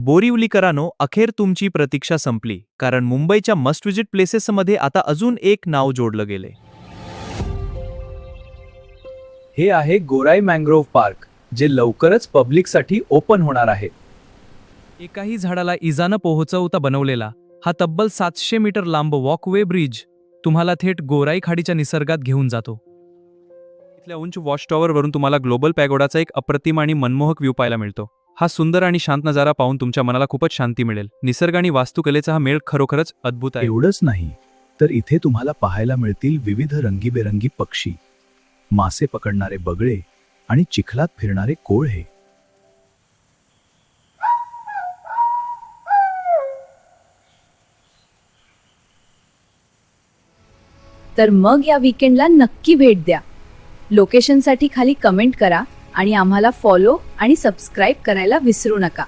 बोरिवलीकरांनो, अखेर तुमची प्रतीक्षा संपली, कारण मुंबईच्या मस्ट विजिट प्लेसेसमध्ये आता अजून एक नाव जोडलं गेले. हे आहे गोराई मॅंग्रोव्ह पार्क, जे लवकरच पब्लिकसाठी ओपन होणार आहे. एकाही झाडाला इजा न पोहोचवता बनवलेला हा तब्बल 700 मीटर लांब वॉकवे ब्रिज तुम्हाला थेट गोराई खाडीच्या निसर्गात घेऊन जातो. इथल्या उंच वॉच टॉवरवरून तुम्हाला ग्लोबल पॅगोडाचा एक अप्रतिम आणि मनमोहक व्ह्यू पाहायला मिळतो. हा सुंदर आणि शांत नजारा पाहून तुमच्या मनाला खूपच शांती मिळेल. निसर्ग आणि वास्तुकलेचा हा मेळ खरोखरच अद्भुत आहे. एवढंच नाही, तर इथे तुम्हाला पाहायला मिळतील विविध रंगीबेरंगी पक्षी, मासे पकडणारे बगळे आणि चिखलात फिरणारे कोल्हे. तर मग या वीकेंडला नक्की भेट द्या. लोकेशनसाठी खाली कमेंट करा आणि आम्हाला फॉलो आणि सबस्क्राईब करायला विसरू नका.